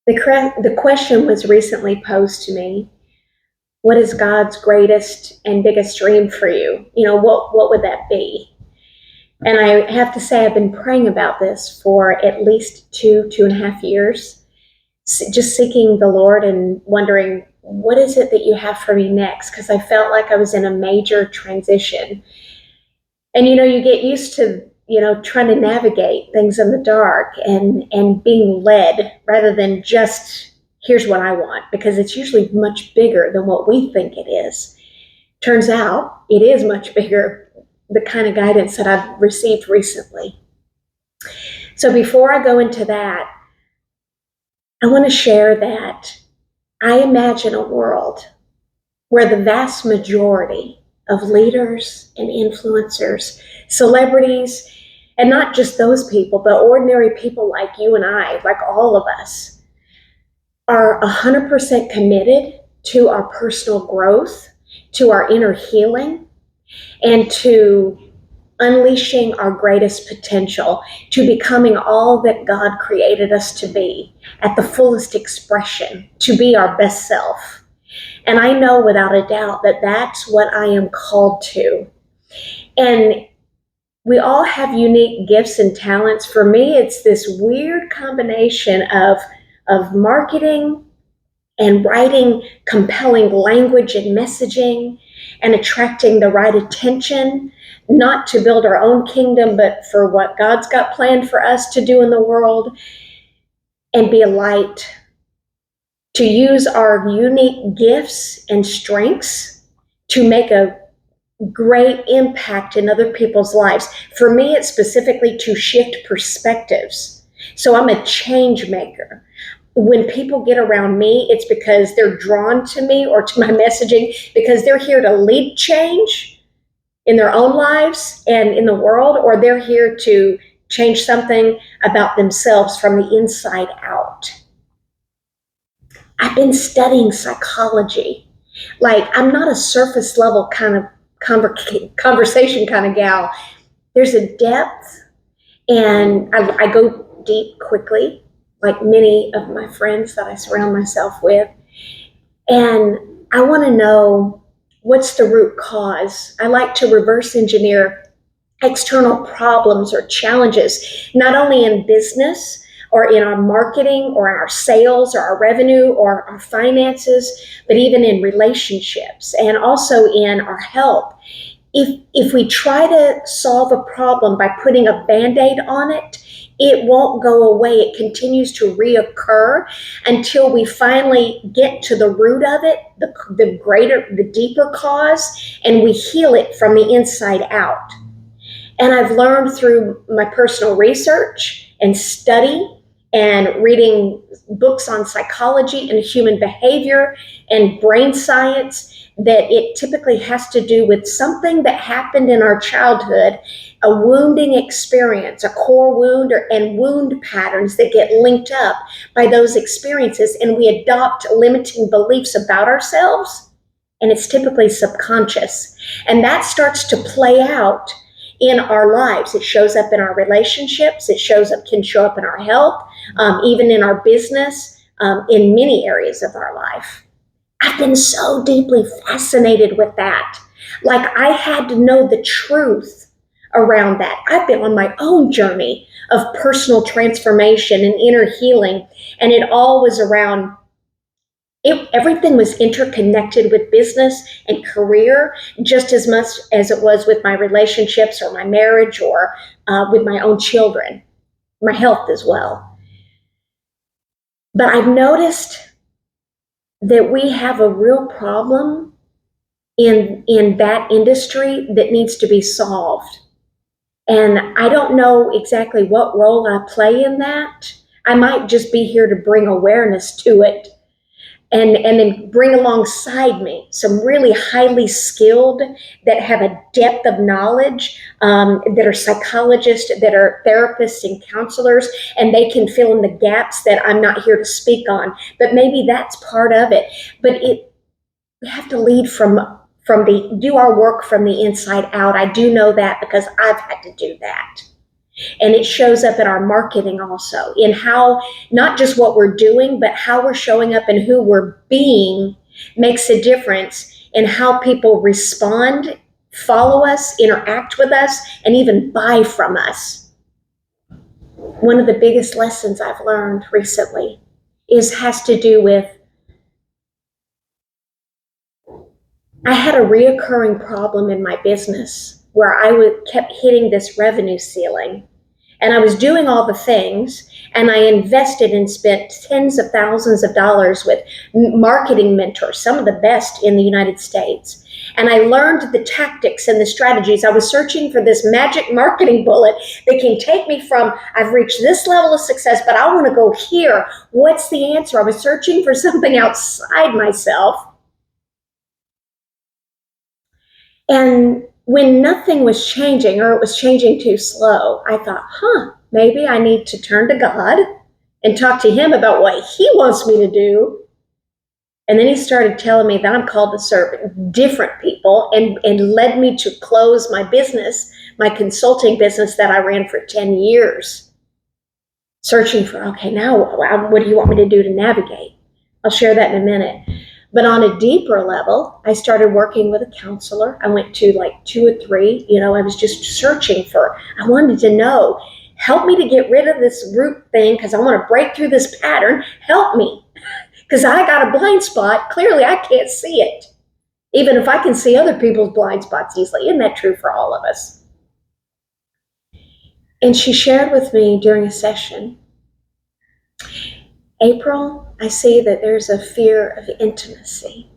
The question was recently posed to me. What is God's greatest and biggest dream for you? What would that be? And I have to say, I've been praying about this for at least 2.5 years, just seeking the Lord and wondering, what is it that you have for me next? Because I felt like I was in a major transition. And, you get used to, trying to navigate things in the dark and being led rather than just, here's what I want, because it's usually much bigger than what we think it is. Turns out it is much bigger, the kind of guidance that I've received recently. So before I go into that, I want to share that I imagine a world where the vast majority of leaders and influencers, celebrities, and not just those people, but ordinary people like you and I, like all of us, are 100% committed to our personal growth, to our inner healing, and to unleashing our greatest potential, to becoming all that God created us to be at the fullest expression, to be our best self. And I know without a doubt that that's what I am called to. And we all have unique gifts and talents. For me, it's this weird combination of marketing and writing compelling language and messaging and attracting the right attention, not to build our own kingdom, but for what God's got planned for us to do in the world, and be a light, to use our unique gifts and strengths to make a great impact in other people's lives. For me, it's specifically to shift perspectives. So I'm a change maker. When people get around me, it's because they're drawn to me or to my messaging, because they're here to lead change in their own lives and in the world, or they're here to change something about themselves from the inside out. I've been studying psychology. Like, I'm not a surface level kind of conversation kind of gal. There's a depth, and I go deep quickly, like many of my friends that I surround myself with. And I want to know, what's the root cause? I like to reverse engineer external problems or challenges, not only in business or in our marketing or our sales or our revenue or our finances, but even in relationships and also in our health. If we try to solve a problem by putting a Band-Aid on it, it won't go away. It continues to reoccur until we finally get to the root of it, the deeper cause, and we heal it from the inside out. And I've learned through my personal research and study and reading books on psychology and human behavior and brain science that it typically has to do with something that happened in our childhood, a wounding experience, a core wound, and wound patterns that get linked up by those experiences, and we adopt limiting beliefs about ourselves, and it's typically subconscious. And that starts to play out in our lives. It shows up in our relationships, can show up in our health, even in our business, in many areas of our life. I've been so deeply fascinated with that. Like, I had to know the truth around that. I've been on my own journey of personal transformation and inner healing, and it all was around everything was interconnected with business and career just as much as it was with my relationships or my marriage or with my own children, my health as well. But I've noticed that we have a real problem in that industry that needs to be solved. And I don't know exactly what role I play in that. I might just be here to bring awareness to it and then bring alongside me some really highly skilled that have a depth of knowledge, that are psychologists, that are therapists and counselors, and they can fill in the gaps that I'm not here to speak on. But maybe that's part of it. But we have to lead do our work from the inside out. I do know that because I've had to do that. And it shows up in our marketing also, in how, not just what we're doing, but how we're showing up and who we're being makes a difference in how people respond, follow us, interact with us, and even buy from us. One of the biggest lessons I've learned recently has to do with, I had a reoccurring problem in my business where I kept hitting this revenue ceiling. And I was doing all the things, and I invested and spent tens of thousands of dollars with marketing mentors, some of the best in the United States. And I learned the tactics and the strategies. I was searching for this magic marketing bullet that can take me from, I've reached this level of success, but I want to go here. What's the answer? I was searching for something outside myself. And when nothing was changing, or it was changing too slow, I thought, maybe I need to turn to God and talk to him about what he wants me to do. And then he started telling me that I'm called to serve different people, and led me to close my business, my consulting business that I ran for 10 years, searching for, okay, now what do you want me to do to navigate? I'll share that in a minute. But on a deeper level, I started working with a counselor. I went to like 2 or 3. I was just searching I wanted to know, help me to get rid of this root thing because I want to break through this pattern. Help me, because I got a blind spot. Clearly, I can't see it, even if I can see other people's blind spots easily. Isn't that true for all of us? And she shared with me during a session, April, I see that there's a fear of intimacy.